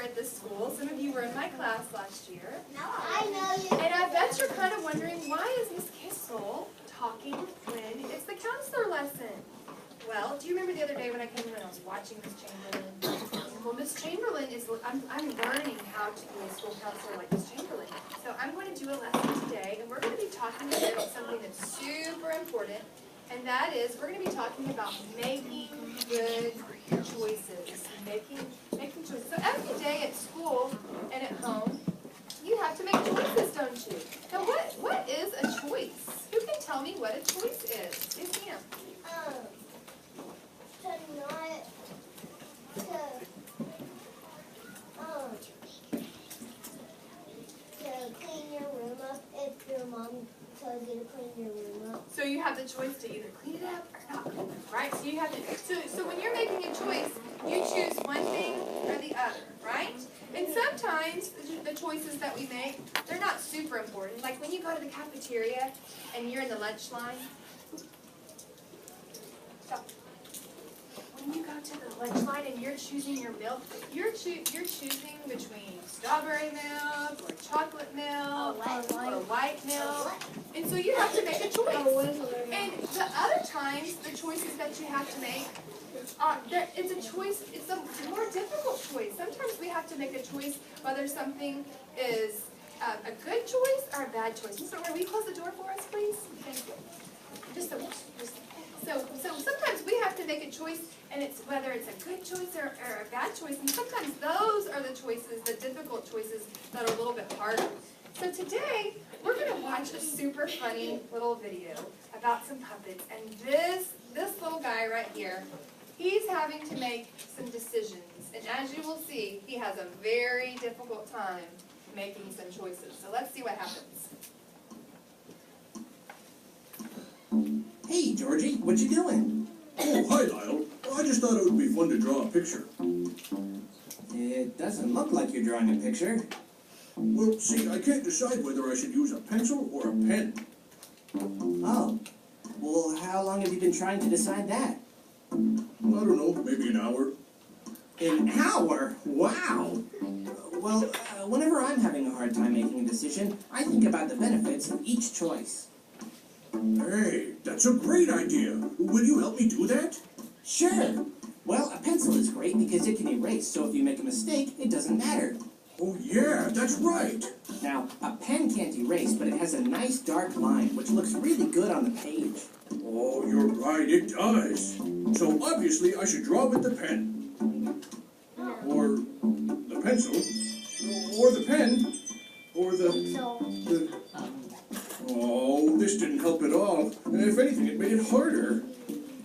here at this school. Some of you were in my class last year. No, I know you. And I bet you're kind of wondering, why is Miss Kissel talking when it's the counselor lesson? Well, do you remember the other day when I came in and I was watching Miss Chamberlain? Well, Miss Chamberlain is, I'm learning how to be a school counselor like Miss Chamberlain. So I'm going to do a lesson today, and we're going to be talking about something that's super important, and that is, we're going to be talking about making good choices. Making choices. So every day at school and at home, you have to make choices, don't you? Now, what is a choice? Who can tell me what a choice is? Yes, ma'am. To clean your room up if your mom tells you to clean your room up. So you have the choice to either clean it up or not clean it up, right? So you have to. So when you're making a choice, you choose one thing or the other, right? And sometimes the choices that we make, they're not super important. Like when you go to the cafeteria and you're in the lunch line. Stop. When you go to the lunch line and you're choosing your milk, you're choosing between strawberry milk or chocolate milk or white milk. And so you have to make a choice. And the other times, the choices that you have to make, it's a choice, it's a more difficult choice. Sometimes we have to make a choice whether something is a good choice or a bad choice. So will you close the door for us, please? Thank you. So sometimes we have to make a choice, and it's whether it's a good choice or a bad choice. And sometimes those are the choices, the difficult choices, that are a little bit harder. So today, we're going to watch a super funny little video about some puppets. And this little guy right here, he's having to make some decisions. And as you will see, he has a very difficult time making some choices. So let's see what happens. Hey, Georgie, what you doing? Oh, hi, Lyle. I just thought it would be fun to draw a picture. It doesn't look like you're drawing a picture. Well, see, I can't decide whether I should use a pencil or a pen. Oh. Well, how long have you been trying to decide that? I don't know, maybe an hour. An hour? Wow! Well, whenever I'm having a hard time making a decision, I think about the benefits of each choice. Hey, that's a great idea. Will you help me do that? Sure. Well, a pencil is great because it can erase, so if you make a mistake, it doesn't matter. Oh, yeah, that's right. Now, a pen can't erase, but it has a nice dark line, which looks really good on the page. Oh, you're right, it does. So obviously I should draw with the pen. Or the pencil. Or the pen. Or the... Oh, this didn't help at all. And if anything, it made it harder.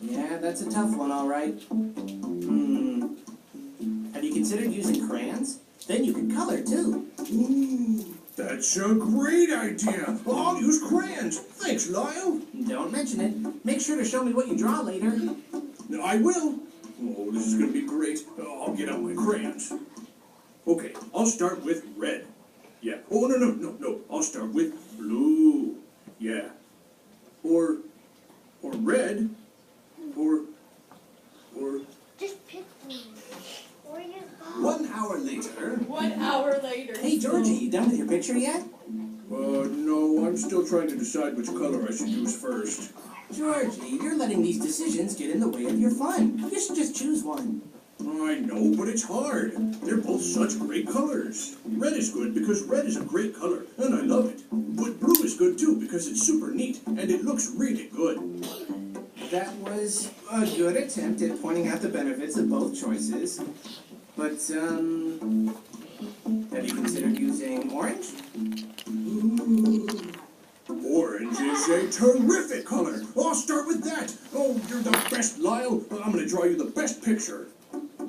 Yeah, that's a tough one, all right. Have you considered using crayons? Then you can color, too. Ooh, that's a great idea. I'll use crayons. Thanks, Lyle. Don't mention it. Make sure to show me what you draw later. I will. Oh, this is going to be great. I'll get out my crayons. Okay, I'll start with red. Yeah. Oh, no. I'll start with blue. Yeah. Or red. Or... Just pick one. Or you go. 1 hour later. 1 hour later. Hey, Georgie, you done with your picture yet? No, I'm still trying to decide which color I should use first. Georgie, you're letting these decisions get in the way of your fun. You should just choose one. I know, but it's hard. They're both such great colors. Red is good because red is a great color, and I love it. But blue is good too because it's super neat, and it looks really good. That was a good attempt at pointing out the benefits of both choices. But, have you considered using orange? Ooh. Orange is a terrific color. I'll start with that. Oh, you're the best, Lyle. I'm going to draw you the best picture.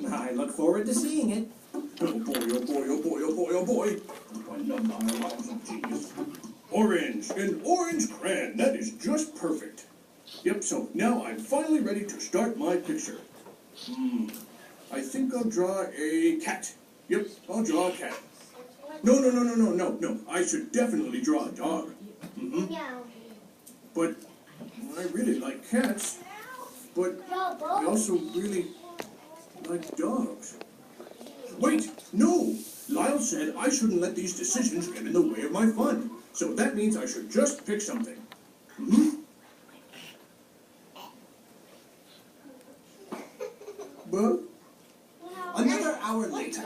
I look forward to seeing it. Oh boy, oh boy, oh boy, oh boy, oh boy. I love Lyle. I'm so genius. Orange, an orange crayon. That is just perfect. Yep, so now I'm finally ready to start my picture. I think I'll draw a cat. Yep, I'll draw a cat. No. I should definitely draw a dog. Meow. But I really like cats. But I also really like dogs. Wait, no! Lyle said I shouldn't let these decisions get in the way of my fun. So that means I should just pick something. Hmm? Well, Another hour later.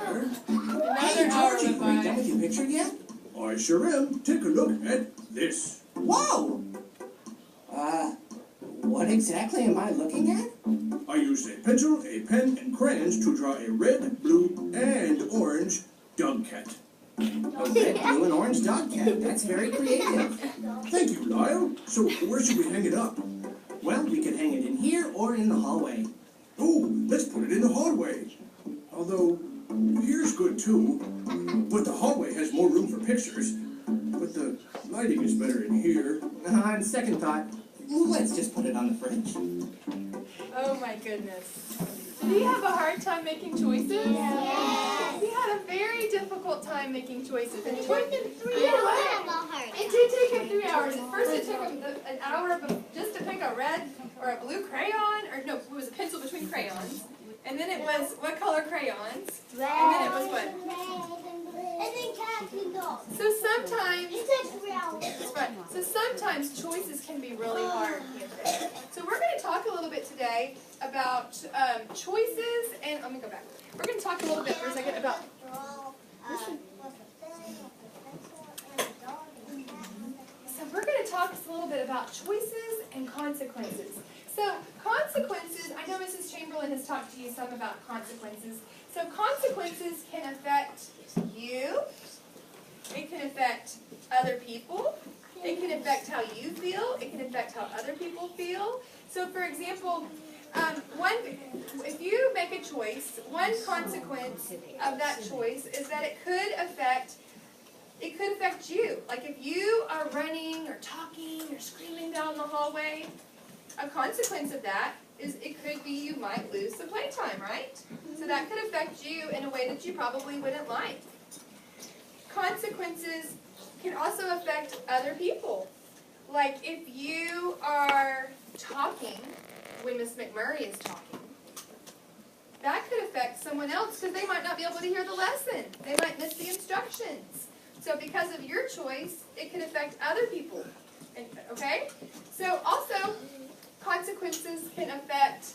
Another Hey, hour Georgie, went are you by. done with your picture yet? I sure am. Take a look at this. Whoa! What exactly am I looking at? I used a pencil, a pen, and crayons to draw a red, blue, and orange dog cat. A red, blue, and orange dog cat. That's very creative. Thank you, Lyle. So where should we hang it up? Well, we could hang it in here or in the hallway. Oh, let's put it in the hallway. Although, here's good too. But the hallway has more room for pictures. But the lighting is better in here. On second thought, let's just put it on the fridge. Oh my goodness. Did he have a hard time making choices? Yes. He had a very difficult time making choices. And It took him 3 You know hours. what? It did take him 3 hours. At first it took him an hour just to pick a red or a blue crayon, or no, it was a pencil between crayons. And then it was what color crayons? And then it was what? And then cats and dogs. So sometimes, It took 3 hours. that's right. So sometimes choices can be really hard. Can't they? So we're going to talk a little bit today about choices, and let me go back. We're going to talk a little bit for a second about. So we're going to talk a little bit about choices and consequences. So consequences, I know Mrs. Chamberlain has talked to you some about consequences. So consequences can affect you. It can affect other people. It can affect how you feel. It can affect how other people feel. So for example, if you make a choice, one consequence of that choice is that it could affect you. Like if you are running or talking or screaming down the hallway, a consequence of that is it could be you might lose some playtime, right? So that could affect you in a way that you probably wouldn't like. Consequences can also affect other people. Like if you are talking when Miss McMurray is talking, that could affect someone else because they might not be able to hear the lesson. They might miss the instructions. So because of your choice, it could affect other people. Okay? So also, consequences can affect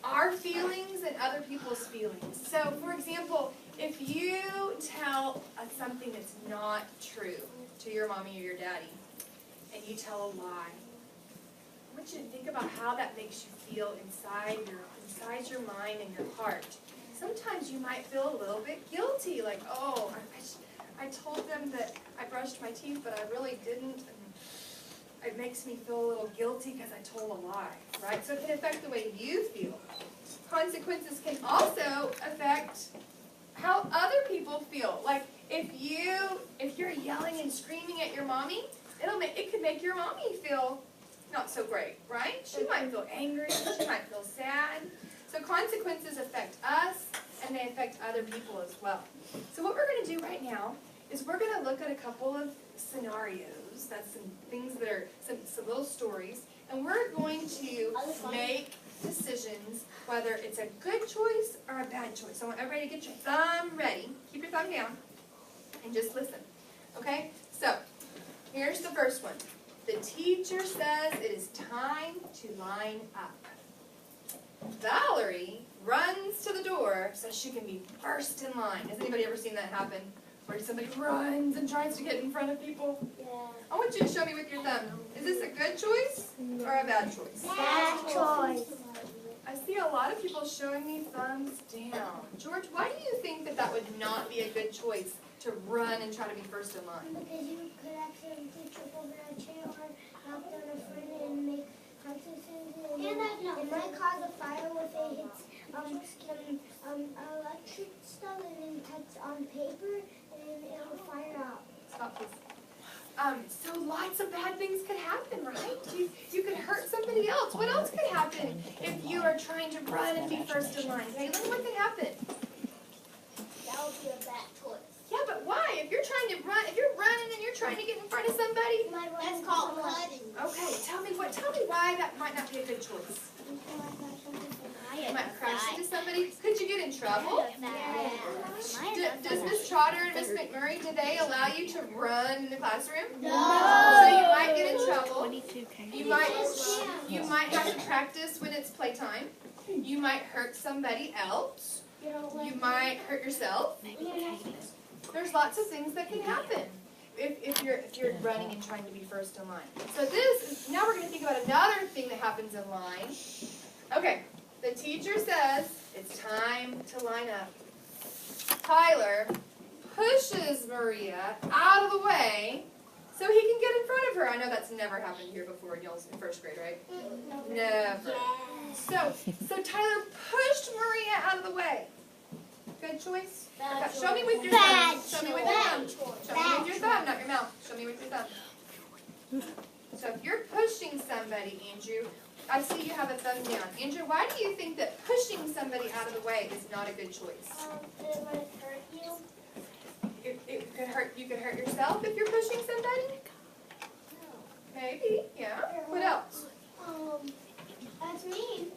our feelings and other people's feelings. So for example, if you tell something that's not true to your mommy or your daddy, and you tell a lie, I want you to think about how that makes you feel inside your mind and your heart. Sometimes you might feel a little bit guilty, like, oh, I told them that I brushed my teeth, but I really didn't. And it makes me feel a little guilty because I told a lie, right? So it can affect the way you feel. Consequences can also affect how other people feel. Like if you're yelling and screaming at your mommy, it could make your mommy feel not so great, right? She might feel angry, she might feel sad. So consequences affect us, and they affect other people as well. So what we're going to do right now is we're going to look at a couple of scenarios. That's some things that are some little stories, and we're going to make decisions whether it's a good choice or a bad choice. So I want everybody to get your thumb ready. Keep your thumb down and just listen. Okay? So here's the first one. The teacher says it is time to line up. Valerie runs to the door so she can be first in line. Has anybody ever seen that happen? Where somebody runs and tries to get in front of people? Yeah. I want you to show me with your thumb. Is this a good choice or a bad choice? Bad choice. I see a lot of people showing me thumbs down. George, why do you think that that would not be a good choice to run and try to be first in line? Because you could accidentally trip over a chair or knock down a friend and make consequences. It might cause a fire if it hits electric stuff and then cuts on paper and it'll fire out. Stop, please. So lots of bad things could happen, right? You could hurt somebody else. What else could happen if you are trying to run and be first in line? Kaylin, what could happen? That would be a bad choice. Yeah, but why? If you're running and you're trying to get in front of somebody. That's called cutting. Okay, tell me why that might not be a good choice. You might crash into somebody, could you get in trouble? Does Miss Trotter and Miss McMurray, do they allow you to run in the classroom? No. So you might get in trouble. You might have to practice when it's playtime. You might hurt somebody else. You might hurt yourself. There's lots of things that can happen if you're running and trying to be first in line. So now we're going to think about another thing that happens in line. Okay, the teacher says it's time to line up. Tyler pushes Maria out of the way so he can get in front of her. I know that's never happened here before in y'all's in first grade, right? Never. So Tyler pushed Maria out of the way. Good choice? Show me with your thumb. Show me with your thumb. Show me with your thumb, not your mouth. Show me with your thumb. So if you're pushing somebody, Andrew, I see you have a thumb down. Andrew, why do you think that pushing somebody out of the way is not a good choice? It might hurt you. It could hurt. You could hurt yourself if you're pushing somebody. Maybe, yeah. What else? That's mean.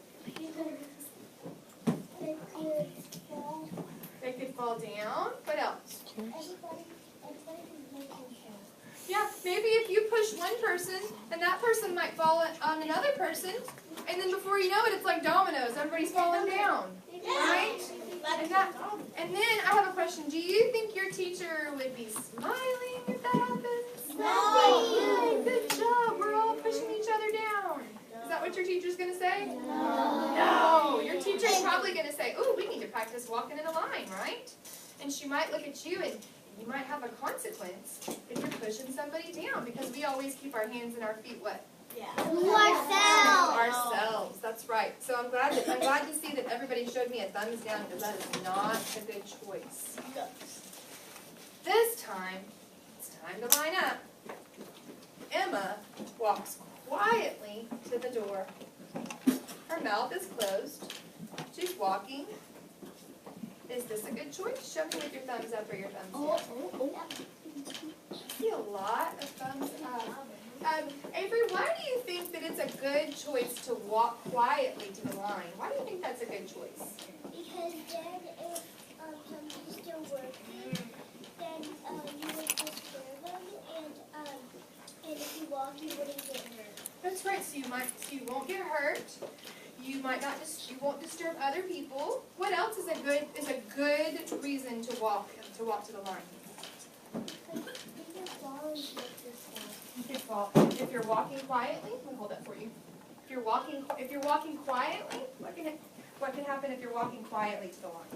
They could fall down. What else? Everybody can make you. Yeah, maybe if you push one person, and that person might fall on another person, and then before you know it, it's like dominoes. Everybody's falling down, right? And then I have a question. Do you think your teacher would be smiling if that happens? No. Good job. We're all pushing each other down. Is that what your teacher's going to say? No. Your teacher's probably going to say, "Ooh, we need to practice walking in a line," right? And she might look at you and you might have a consequence if you're pushing somebody down, because we always keep our hands and our feet what? Ourselves. That's right. So I'm glad to see that everybody showed me a thumbs down, because that is not a good choice. This time, it's time to line up. Emma walks quietly to the door. Her mouth is closed. She's walking. Is this a good choice? Show me with your thumbs up or your thumbs down. I see a lot of thumbs up. Avery, why do you think that it's a good choice to walk quietly to the line? Why do you think that's a good choice? Because then if somebody's still working, then you would disturb them, and if you walk, you wouldn't get hurt. That's right. So you won't get hurt. You won't disturb other people. What else is a good reason to walk to the line? You can fall. If you're walking quietly, let me hold that for you. If you're walking quietly, what can happen if you're walking quietly to the line?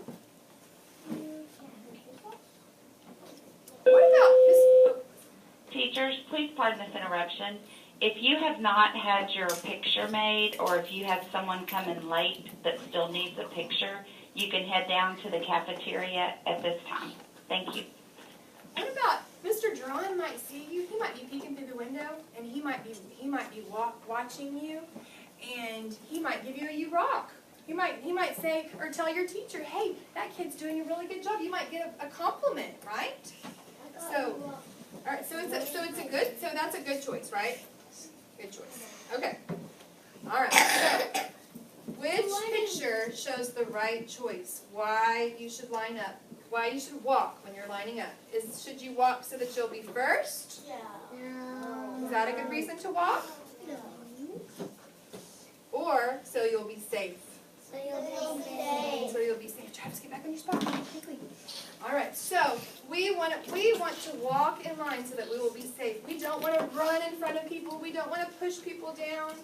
What about this? Teachers, please pardon this interruption. If you have not had your picture made, or if you have someone come in late that still needs a picture, you can head down to the cafeteria at this time. Thank you. What about Mr. Drawn might see you? He might be peeking through the window, and he might be watching you, and he might give you a "you rock." He might say or tell your teacher, "Hey, that kid's doing a really good job." You might get a compliment, right? So, all right. So that's a good choice, right? Good choice. Okay. All right. So, which picture shows the right choice? Why you should line up? Why you should walk when you're lining up? Should you walk so that you'll be first? No. Is that a good reason to walk? No. Or so you'll be safe? So you'll be safe. So you'll be safe. Travis, get back on your spot quickly. All right. So we want to walk in line so that we will be safe. We don't want to run in front of people. We don't want to push people down.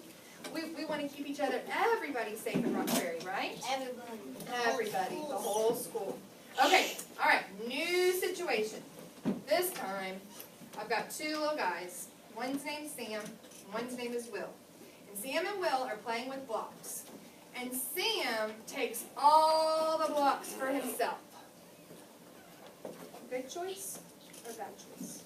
We want to keep everybody safe in Roxbury, right? Everybody, the whole school. Okay, all right, new situation. This time, I've got two little guys. One's named Sam, and one's name is Will. And Sam and Will are playing with blocks. And Sam takes all the blocks for himself. Good choice or bad choice?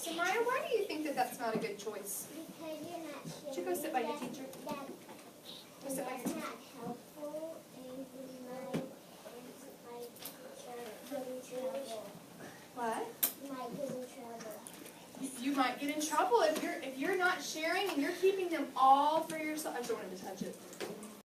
So Maya, why do you think that that's not a good choice? Because you're not sharing. Would you go sit by your teacher? Go sit by your That's teacher. not helpful, and you might get in trouble. What? You might get in trouble. You might get in trouble if you're not sharing and you're keeping them all for yourself. I just don't want to